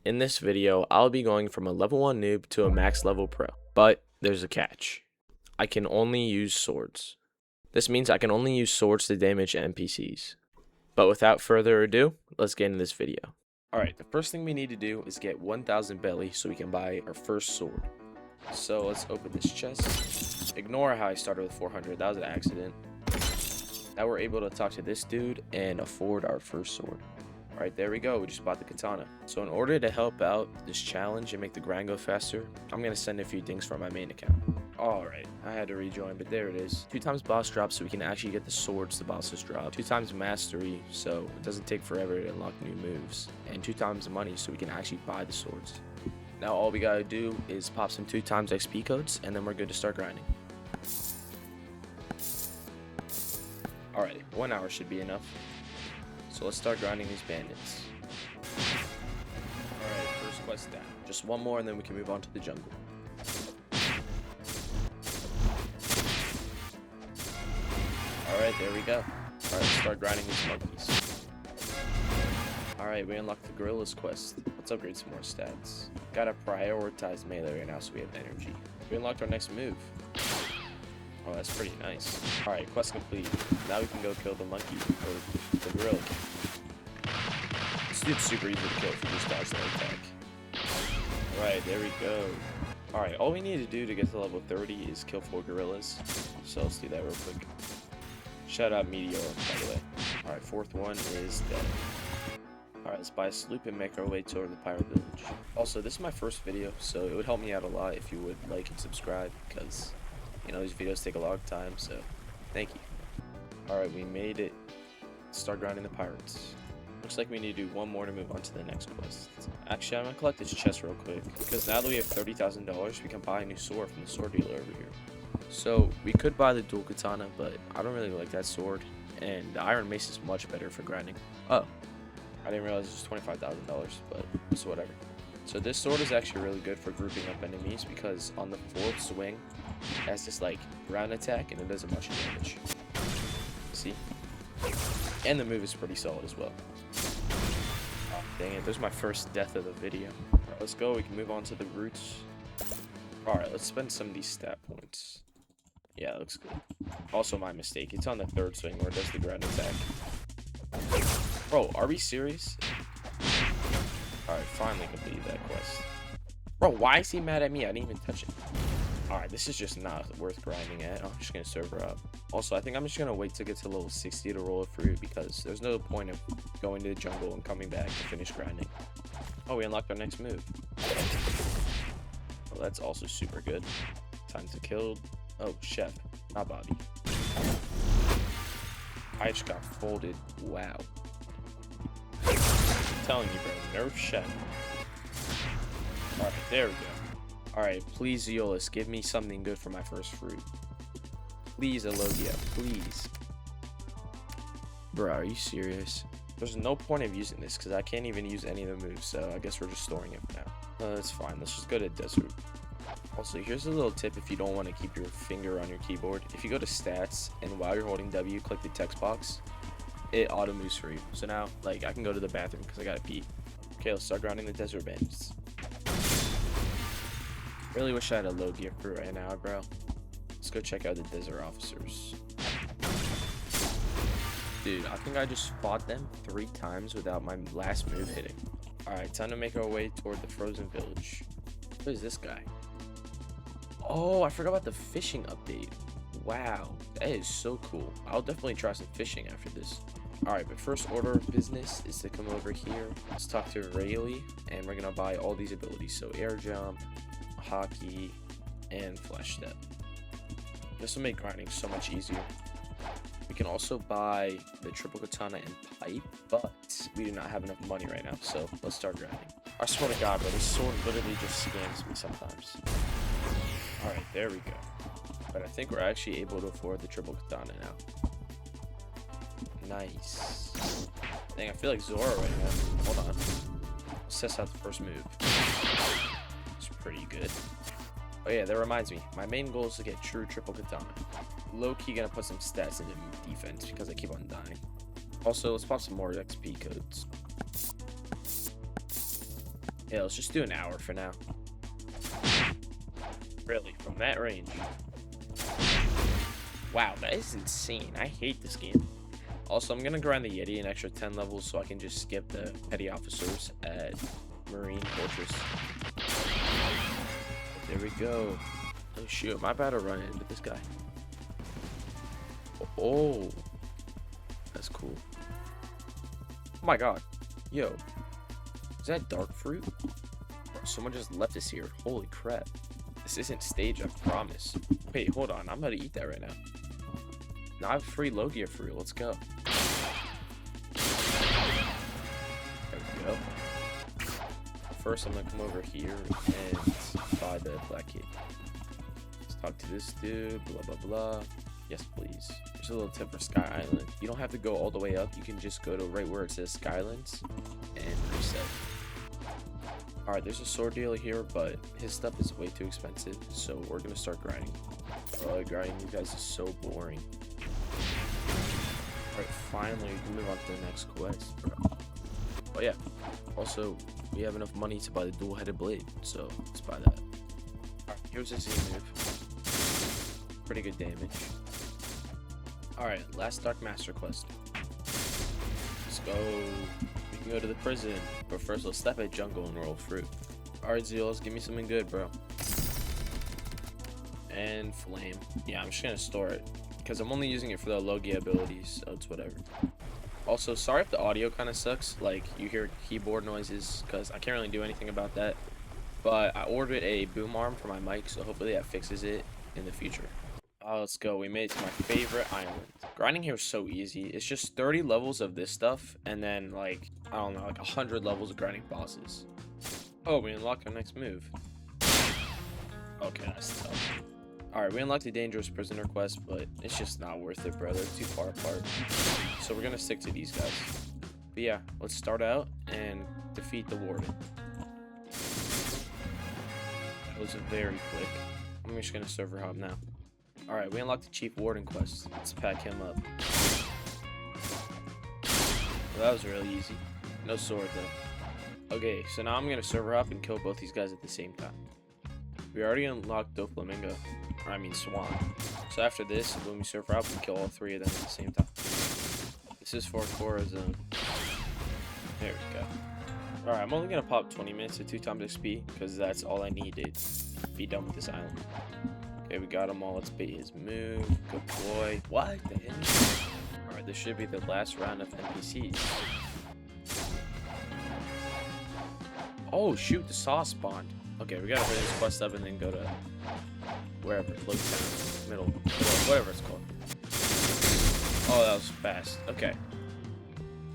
In this video, I'll be going from a level 1 noob to a max level pro, but there's a catch. I can only use swords. This means I can only use swords to damage NPCs. But without further ado, let's get into this video. Alright, the first thing we need to do is get 1000 belly so we can buy our first sword. So let's open this chest. Ignore how I started with 400, that was an accident. Now we're able to talk to this dude and afford our first sword. Alright, there we go, we just bought the katana. So in order to help out this challenge and make the grind go faster, I'm going to send a few things from my main account. Alright, I had to rejoin, but there it is. 2 times boss drop so we can actually get the swords the bosses drop. 2 times mastery so it doesn't take forever to unlock new moves. And 2 times money so we can actually buy the swords. Now all we gotta do is pop some 2 times XP codes and then we're good to start grinding. Alright, 1 hour should be enough. So let's start grinding these bandits. Alright, first quest down. Just 1 more and then we can move on to the jungle. Alright, there we go. Alright, let's start grinding these monkeys. Alright, we unlocked the gorillas quest. Let's upgrade some more stats. Gotta prioritize melee right now so we have energy. We unlocked our next move. Oh, that's pretty nice. Alright, quest complete. Now we can go kill the monkey, or the gorilla. This dude's super easy to kill if you just dodge that attack. Alright, there we go. Alright, all we need to do to get to level 30 is kill 4 gorillas. So let's do that real quick. Shout out Meteor, by the way. Alright, 4th one is dead. Alright, let's buy a sloop and make our way toward the pirate village. Also, this is my first video, so it would help me out a lot if you would like and subscribe, because you know, these videos take a long time, so thank you. Alright, we made it. Let's start grinding the pirates. Looks like we need to do 1 more to move on to the next quest. Actually, I'm gonna collect this chest real quick, because now that we have $30,000, we can buy a new sword from the sword dealer over here. So, we could buy the dual katana, but I don't really like that sword, and the iron mace is much better for grinding. Oh, I didn't realize it was $25,000, but it's whatever. So this sword is actually really good for grouping up enemies, because on the 4th swing, it has this like ground attack and it doesn't much damage. See? And the move is pretty solid as well. Oh, dang it, there's my first death of the video. Alright, let's go, we can move on to the roots. Alright, let's spend some of these stat points. Yeah, that looks good. Also my mistake, it's on the 3rd swing where it does the ground attack. Bro, are we serious? Alright, finally completed that quest. Bro, why is he mad at me? I didn't even touch it. Alright, this is just not worth grinding at. I'm just gonna server up. Also, I think I'm just gonna wait to get to level 60 to roll a fruit, because there's no point of going to the jungle and coming back to finish grinding. Oh, we unlocked our next move. Oh, that's also super good. Time to kill. Oh, Chef, not Bobby. I just got folded. Wow. I'm telling you, bro, nerf Chef. Alright, there we go. Alright, please, Zeolus, give me something good for my first fruit. Please, Elogia, please. Bro, are you serious? There's no point of using this, because I can't even use any of the moves, so I guess we're just storing it for now. That's fine, let's just go to Desert. Also, here's a little tip if you don't want to keep your finger on your keyboard. If you go to Stats, and while you're holding W, click the text box, it auto-moves for you. So now, like, I can go to the bathroom because I gotta pee. Okay, let's start grinding the Desert Bandits. Really wish I had a low gear crew right now, bro. Let's go check out the desert officers. Dude, I think I just fought them 3 times without my last move hitting. Alright, time to make our way toward the frozen village. Who is this guy? Oh, I forgot about the fishing update. Wow, that is so cool. I'll definitely try some fishing after this. Alright, but first order of business is to come over here. Let's talk to Rayleigh, and we're gonna buy all these abilities. So air jump, hockey, and flash step. This will make grinding so much easier. We can also buy the triple katana and pipe, but we do not have enough money right now, so let's start grinding. I swear to God, bro, this sword literally just scams me sometimes. Alright, there we go. But I think we're actually able to afford the triple katana now. Nice. Dang, I feel like Zora right now. Hold on. Let's test out the first move. It's pretty good. Oh yeah, that reminds me. My main goal is to get true triple katana. Low-key gonna put some stats into defense because I keep on dying. Also, let's pop some more XP codes. Yeah, let's just do an hour for now. Really, from that range. Wow, that is insane. I hate this game. Also, I'm gonna grind the Yeti an extra 10 levels so I can just skip the petty officers at Marine Fortress. There we go. Oh shoot, am I about to run into this guy? Oh, that's cool. Oh my god. Yo, is that dark fruit? Bro, someone just left us here. Holy crap. This isn't stage, I promise. Wait, hold on. I'm about to eat that right now. Now I have free Logia fruit. Let's go. There we go. First, I'm going to come over here and buy the black key. Let's talk to this dude. Blah, blah, blah. Yes, please. There's a little tip for Sky Island. You don't have to go all the way up. You can just go to right where it says Skylands and reset. Alright, there's a sword dealer here, but his stuff is way too expensive, so we're gonna start grinding. Grinding you guys is so boring. Alright, finally we can move on to the next quest, bro. Oh yeah, also, we have enough money to buy the dual-headed blade, so let's buy that. Alright, here's a Z move. Pretty good damage. Alright, last Dark Master quest. Let's go. We can go to the prison, but first let's step at jungle and roll fruit. Alright, Zeals, give me something good, bro. And flame. Yeah, I'm just gonna store it because I'm only using it for the Logia abilities, so it's whatever. Also, sorry if the audio kind of sucks, like you hear keyboard noises, because I can't really do anything about that. But I ordered a boom arm for my mic, so hopefully that fixes it in the future. Let's go. We made it to my favorite island. Grinding here is so easy. It's just 30 levels of this stuff, and then like, I don't know, like 100 levels of grinding bosses. Oh, we unlocked our next move. Okay, that's tough. Alright, we unlocked the dangerous prisoner quest, but it's just not worth it, bro. They're too far apart. So we're gonna stick to these guys. But yeah, let's start out and defeat the warden. That was very quick. I'm just gonna server hop now. Alright, we unlocked the chief warden quest. Let's pack him up. Well, that was really easy. No sword though. Okay, so now I'm gonna server hop and kill both these guys at the same time. We already unlocked Doflamingo. Or I mean Swan. So after this, when we server hop, we kill all three of them at the same time. This is for Cora Zone. There we go. Alright, I'm only gonna pop 20 minutes at 2 times XP, because that's all I needed to be done with this island. Okay, we got him all. Let's bait his move. Good boy. What the hell? Alright, this should be the last round of NPCs. Oh, shoot, the saw spawned. Okay, we gotta hurry this quest up and then go to wherever. Low town. Middle. Whatever it's called. Oh, that was fast. Okay.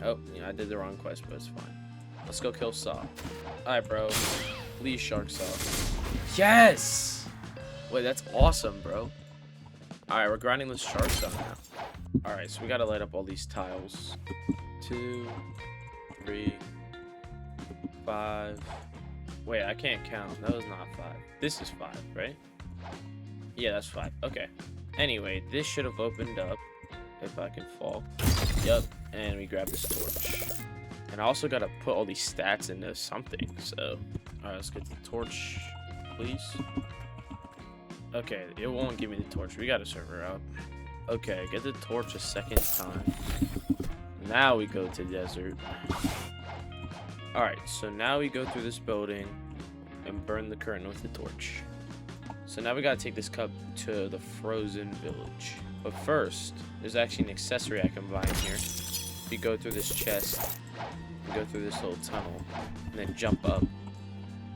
Oh, yeah, I did the wrong quest, but it's fine. Let's go kill Saw. Alright, bro. Please, Shark Saw. Yes! Wait, that's awesome, bro. Alright, we're grinding this Shark Saw now. Alright, so we gotta light up all these tiles. 2, 3, 5. Wait, I can't count. That was not 5. This is 5, right? Yeah, that's 5. Okay. Anyway, this should have opened up. If I can fall. Yep. And we grab this torch. And I also gotta put all these stats into something. So, alright, let's get the torch, please. Okay, it won't give me the torch. We gotta serve her out. Okay, get the torch a second time. Now we go to desert. Alright, so now we go through this building and burn the curtain with the torch. So now we gotta take this cup to the frozen village. But first, there's actually an accessory I can buy in here. You go through this chest, you go through this little tunnel, and then jump up.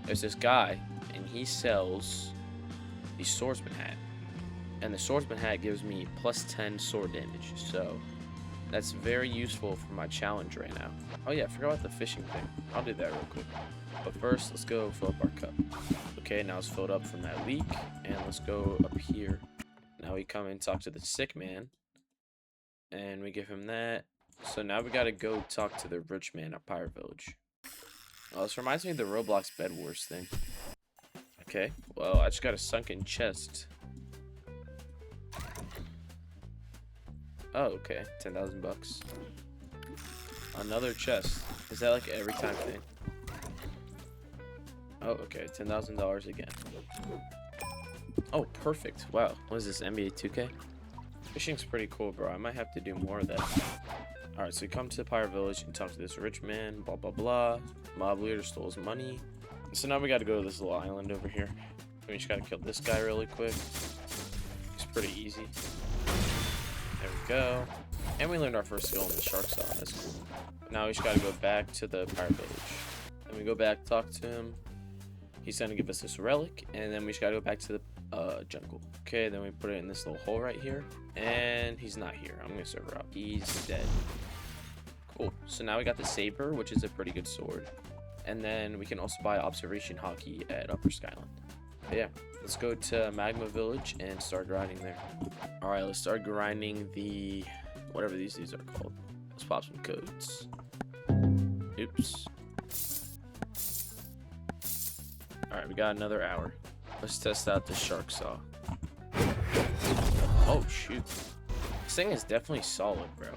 There's this guy, and he sells the swordsman hat. And the swordsman hat gives me plus 10 sword damage, so that's very useful for my challenge right now. Oh yeah, I forgot about the fishing thing. I'll do that real quick. But first, let's go fill up our cup. Okay, now it's filled up from that leak, and let's go up here. Now we come and talk to the sick man, and we give him that. So now we gotta go talk to the rich man at Pirate Village. Oh, this reminds me of the Roblox Bed Wars thing. Okay, well, I just got a sunken chest. Oh, okay, 10,000 bucks. Another chest. Is that like every time thing? Oh, okay. $10,000 again. Oh, perfect. Wow. What is this, NBA 2K? Fishing's pretty cool, bro. I might have to do more of that. Alright, so we come to the pirate village and talk to this rich man, blah, blah, blah. Mob leader stole his money. So now we gotta go to this little island over here. We just gotta kill this guy really quick. It's pretty easy. There we go. And we learned our first skill in the shark saw. That's cool. Now we just gotta go back to the pirate village. Then we go back, talk to him. He's gonna give us this relic, and then we just gotta go back to the jungle. Okay, then we put it in this little hole right here, and he's not here. I'm gonna serve her up. He's dead. Cool. So now we got the saber, which is a pretty good sword, and then we can also buy observation hockey at Upper Skyland. But yeah, let's go to Magma Village and start grinding there. All right, let's start grinding the whatever these are called. Let's pop some codes. Oops. Alright, we got another hour. Let's test out the shark saw. Oh, shoot. This thing is definitely solid, bro.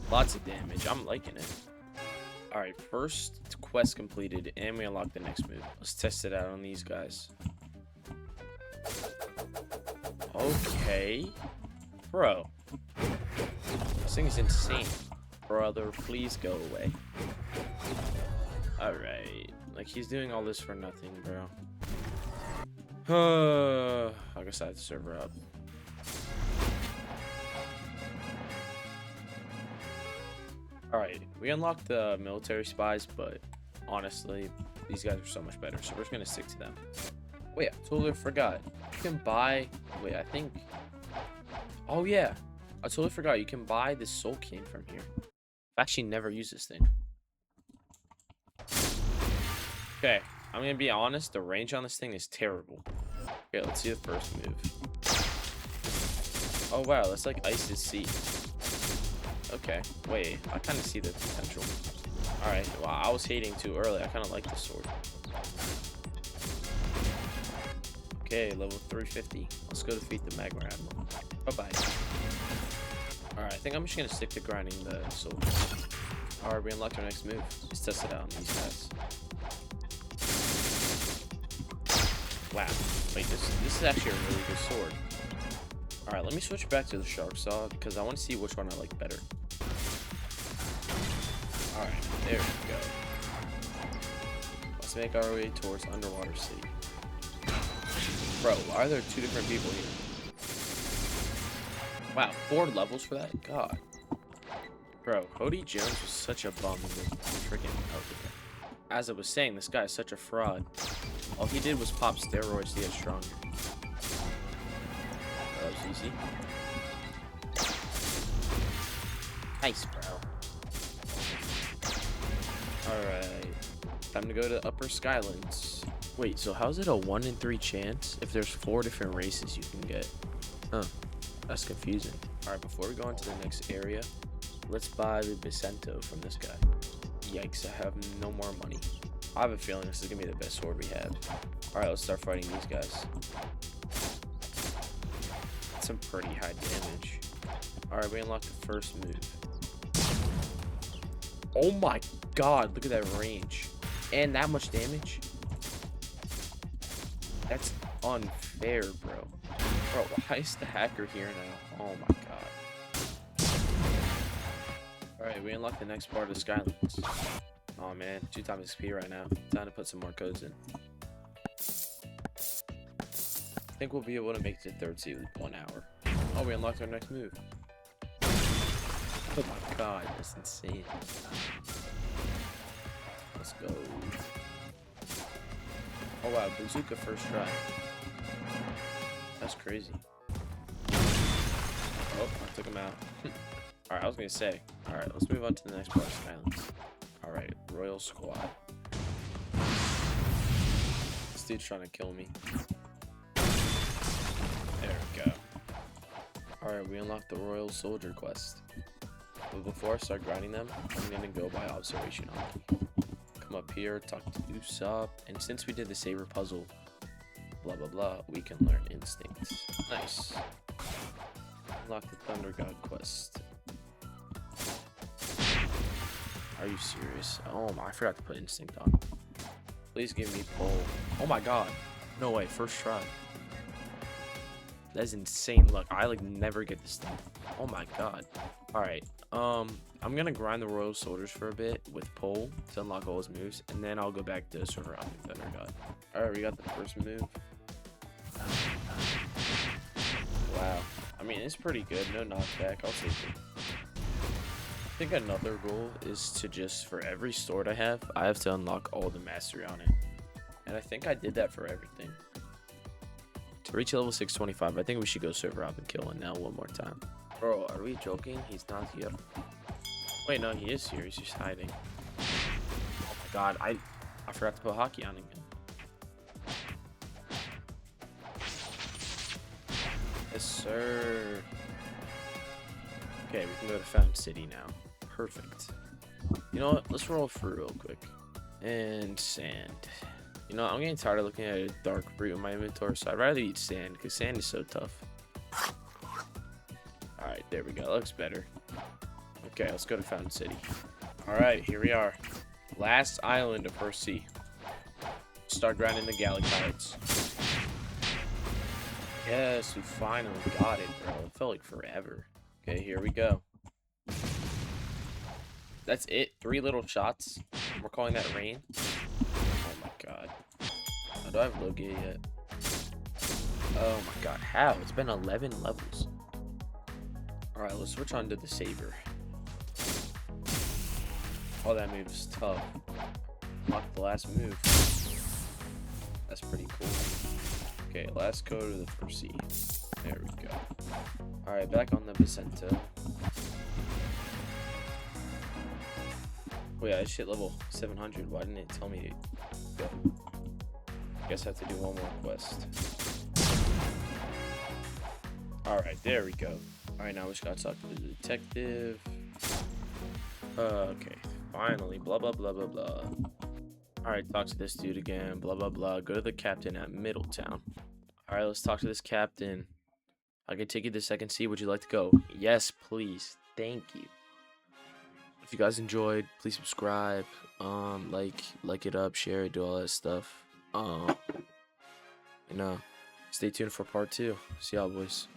Lots of damage. I'm liking it. Alright, first quest completed, and we unlock the next move. Let's test it out on these guys. Okay. Bro. This thing is insane. Brother, please go away. Alright. Like, he's doing all this for nothing, bro. I guess I have to serve her up. Alright, we unlocked the military spies, but honestly, these guys are so much better, so we're just gonna stick to them. Wait, I totally forgot. You can buy... Wait, I think... Oh, yeah. I totally forgot. You can buy this soul cane from here. I've actually never used this thing. Okay, I'm gonna be honest, the range on this thing is terrible. Okay, let's see the first move. Oh wow, that's like Ice's Sea. Okay, wait, I kind of see the potential. Alright, wow, I was hating too early. I kind of like this sword. Okay, level 350. Let's go defeat the Magma Admiral. Bye-bye. Alright, I think I'm just gonna stick to grinding the sword. Alright, we unlocked our next move. Let's test it out on these guys. Wow. Wait, this is actually a really good sword. Alright, let me switch back to the shark saw because I want to see which one I like better. Alright, there we go. Let's make our way towards Underwater City. Bro, why are there two different people here? Wow, 4 levels for that? God. Bro, Cody Jones was such a bum in the freaking outfit. As I was saying, this guy is such a fraud. All he did was pop steroids to get stronger. That was easy. Nice, bro. Alright. Time to go to Upper Skylands. Wait, so how's it a 1 in 3 chance if there's 4 different races you can get? Huh. That's confusing. Alright, before we go into the next area, let's buy the Vicento from this guy. Yikes, I have no more money. I have a feeling this is going to be the best sword we have. Alright, let's start fighting these guys. That's some pretty high damage. Alright, we unlocked the first move. Oh my god, look at that range. And that much damage? That's unfair, bro. Bro, why is the hacker here now? Oh my god. Alright, we unlocked the next part of the Skylands. Oh man, 2 times XP right now. Time to put some more codes in. I think we'll be able to make it to 3rd seed in 1 hour. Oh, we unlocked our next move. Oh my god, that's insane. Let's go. Oh wow, bazooka first try. That's crazy. Oh, I took him out. Alright, I was gonna say. Alright, let's move on to the next part of Skylands. Alright, Royal Squad. This dude's trying to kill me. There we go. Alright, we unlocked the Royal Soldier quest. But before I start grinding them, I'm gonna go by observation on. Come up here, talk to Usopp, and since we did the saber puzzle, blah blah blah, we can learn instincts. Nice. Unlock the Thunder God quest. Are you serious? Oh my, I forgot to put instinct on. Please give me pole. Oh my god. No way. First try. That's insane luck. I like never get this thing. Oh my god. Alright. I'm gonna grind the Royal Soldiers for a bit with pole to unlock all his moves, and then I'll go back to surrounding Thunder God. Alright, we got the first move. Wow. I mean, it's pretty good. No knockback. I'll take it. I think another goal is to just, for every sword I have to unlock all the mastery on it. And I think I did that for everything. To reach level 625, I think we should go server hop and kill one now one more time. Bro, are we joking? He's not here. Wait, no, he is here. He's just hiding. Oh my god, I forgot to put hockey on again. Yes, sir. Okay, we can go to Fountain City now. Perfect. You know what? Let's roll fruit real quick. And sand. You know, I'm getting tired of looking at a dark fruit in my inventory, so I'd rather eat sand, because sand is so tough. Alright, there we go. That looks better. Okay, let's go to Fountain City. Alright, here we are. Last island of First Sea. Start grinding the galley cards. Yes, we finally got it, bro. It felt like forever. Okay, here we go. That's it. 3 little shots. We're calling that rain. Oh my god. Do I have low gear yet? Oh my god, how? It's been 11 levels. Alright, let's switch on to the saber. Oh, that move is tough. Lock the last move. That's pretty cool. Okay, last code of the First Sea. There we go. Alright, back on the Vicenta. Oh yeah, this shit level 700. Why didn't it tell me to go? Guess I have to do one more quest. Alright, there we go. Alright, now we just gotta talk to the detective. Okay, finally. Blah, blah, blah, blah, blah. Alright, talk to this dude again. Blah, blah, blah. Go to the captain at Middletown. Alright, let's talk to this captain. I can take you to Second Sea. Would you like to go? Yes, please. Thank you. If you guys enjoyed, please subscribe. Like it up, share it, do all that stuff. You know, stay tuned for part 2. See y'all, boys.